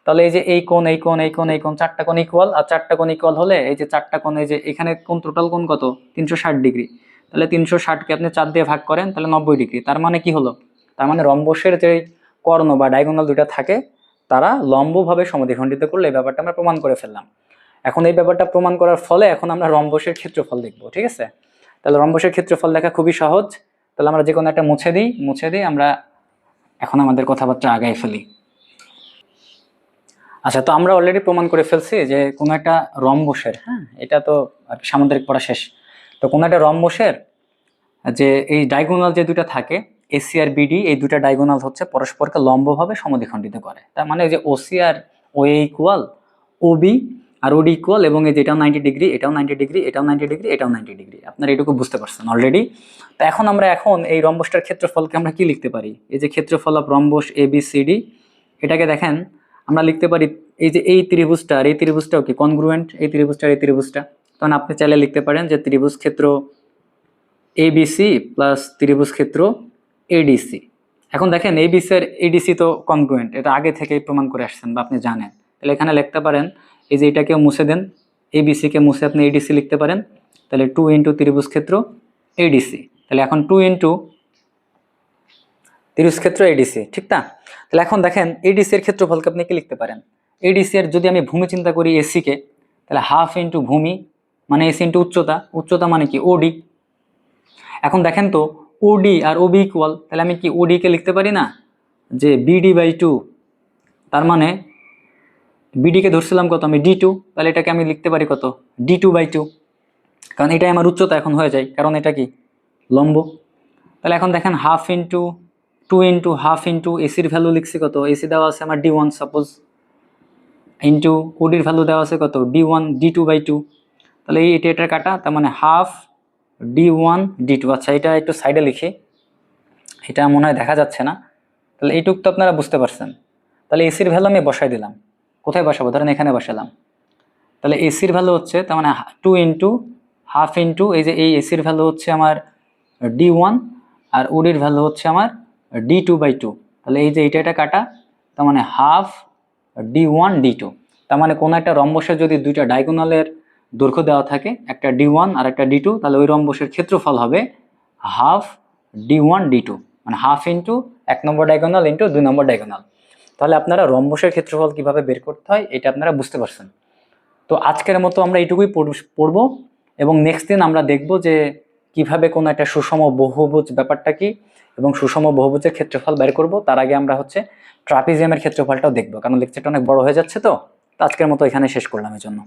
Speaker 1: তাহলে এই যে এই কোণ এই কোণ এই কোণ এই কোণ 4টা কোণ ইকুয়াল, আর 4টা কোণ ইকুয়াল হলে এই যে 4টা কোণ, এই যে এখানে কোণ টোটাল কোণ কত? 360 ডিগ্রি। তাহলে 360কে আপনি 4 দিয়ে ভাগ করেন, তাহলে 90 ডিগ্রি। তার মানে কি হলো? তার মানে রম্বসের যে কর্ণ বা ডায়াগোনাল দুইটা থাকে, তারা লম্বভাবে সমদ্বিখণ্ডিত করলে এই ব্যাপারটা আমরা প্রমাণ করে ফেললাম। এখন এই ব্যাপারটা প্রমাণ করার ফলে এখন আমরা রম্বসের ক্ষেত্রফল দেখবো, ঠিক আছে? তাহলে রম্বসের ক্ষেত্রফল দেখা খুবই সহজ। তাহলে আমরা যে কোনো একটা মুছে দিই আমরা এখন আমাদের কথাবার্তা আগাই ফেলি। আচ্ছা, তো আমরা অলরেডি প্রমাণ করে ফেলছি যে কোনো একটা রম্বসের, হ্যাঁ এটা তো আর কি সামুদ্রিক পড়া শেষ। তো কোনো একটা রম্বসের যে এই ডায়াগোনাল যে দুটো থাকে এসি আর বিডি, এই দুটো ডায়াগোনাল হচ্ছে পরস্পরকে লম্বভাবে সমদ্বিখণ্ডিত করে। তার মানে যে ওসি আর ওএ ইকুয়াল, ওবি আর ওডি ইকুয়াল, এবং এই যে এটাও 90 ডিগ্রি, এটাও 90 ডিগ্রি, এটাও 90 ডিগ্রি, এটাও 90 ডিগ্রি। আপনারা এটুকু বুঝতে পারছেন অলরেডি। তো এখন আমরা এই রম্বসটার ক্ষেত্রফলকে আমরা কি লিখতে পারি? এই যে ক্ষেত্রফল of rhombus A B C D, এটাকে দেখেন আমরা লিখতে পারি এই যে এই ত্রিভুজটা আর এই ত্রিভুজটাও কি কনগ্রুয়েন্ট, এই ত্রিভুজটা আর এই ত্রিভুজটা। তখন আপনি চাইলে লিখতে পারেন যে ত্রিভুজ ক্ষেত্র এবিসি প্লাস ত্রিভুজ ক্ষেত্র এডিসি। এখন দেখেন এবিসি আর এডিসি তো কনগ্রুয়েন্ট, এটা আগে থেকেই প্রমাণ করে আসছেন বা আপনি জানেন। তাহলে এখানে লিখতে পারেন এই যে এটাকেও মুছে দেন, এবিসিকে মুছে আপনি এডিসি লিখতে পারেন। তাহলে 2 ইন্টু ত্রিভুজ ক্ষেত্র এডিসি। তাহলে এখন 2 ইন্টু ত্রিভুজ ক্ষেত্র এডিসি, ঠিক না? তাহলে এখন দেখেন এডিসি এর ক্ষেত্রফলকে আপনি কি লিখতে পারেন? এডিসি এর যদি আমি ভূমি চিন্তা করি এসিকে, তাহলে হাফ ইন্টু ভূমি মানে এসি ইন্টু উচ্চতা, উচ্চতা মানে কি ওডি। এখন দেখেন তো ওডি আর ওবি ইকুয়াল, তাহলে আমি কি ওডি কে লিখতে পারি না যে বিডি বাই 2। তার মানে বিডি কে ধরছিলাম কত আমি ডি 2, তাহলে এটাকে আমি লিখতে পারি কত? ডি 2 বাই 2, কারণ এটাই আমার উচ্চতা এখন হয়ে যায়, কারণ এটা কি লম্ব। তাহলে এখন দেখেন half into 2 into half into এসির ভ্যালু লিখছি কত? এসি দেওয়া আছে আমার ডি 1 সাপোজ, ইন্টু ওডির ভ্যালু দেওয়া আছে কত? D 1 D 2 by 2। তাহলে এটার কাটা, তার মানে হাফ ডি 1 ডি 2। আচ্ছা, এটা একটু সাইডে লিখি, এটা মনে হয় দেখা যাচ্ছে না। তাহলে এইটুক তো আপনারা বুঝতে পারছেন। তাহলে এসির ভ্যালু আমি বসাই দিলাম, কোথায় বসাবো? ধরেন এখানে বসালাম। তাহলে এসির ভ্যালু হচ্ছে তার মানে 2 ইন্টু হাফ ইন্টু এই যে এই এসির ভ্যালু হচ্ছে আমার ডি 1 আর ওডির ভ্যালু হচ্ছে আমার ডি 2 বাই 2। তাহলে এই যে এটা কাটা, তার মানে হাফ ডি 1 ডি 2। তার মানে কোনো একটা রম্বসের যদি দুইটা ডায়াগোনালের দৈর্ঘ্য দেওয়া থাকে, একটা ডি 1 আর একটা ডি 2, তাহলে ওই রম্বসের ক্ষেত্রফল হবে হাফ ডি 1 ডি 2, মানে হাফ ইন্টু 1 নম্বর ডায়াগোনাল ইন্টু 2 নম্বর ডায়াগোনাল। তাহলে আপনারা রম্বসের ক্ষেত্রফল কিভাবে বের করতে হয় এটা আপনারা বুঝতে পারছেন। তো আজকের মতো আমরা এইটুকুই পড়বো, এবং নেক্সট দিন আমরা দেখব যে কিভাবে কোনো একটা সুষম বহুভুজ ব্যাপারটা কি, এবং সুষম বহুভুজের ক্ষেত্রফল বের করব। তার আগে আমরা ট্রাপিজিয়ামের ক্ষেত্রফলটাও দেখবো, কারণ লেকচারটা অনেক বড় হয়ে যাচ্ছে। তো আজকের মতো এখানে শেষ করলাম এই জন্য।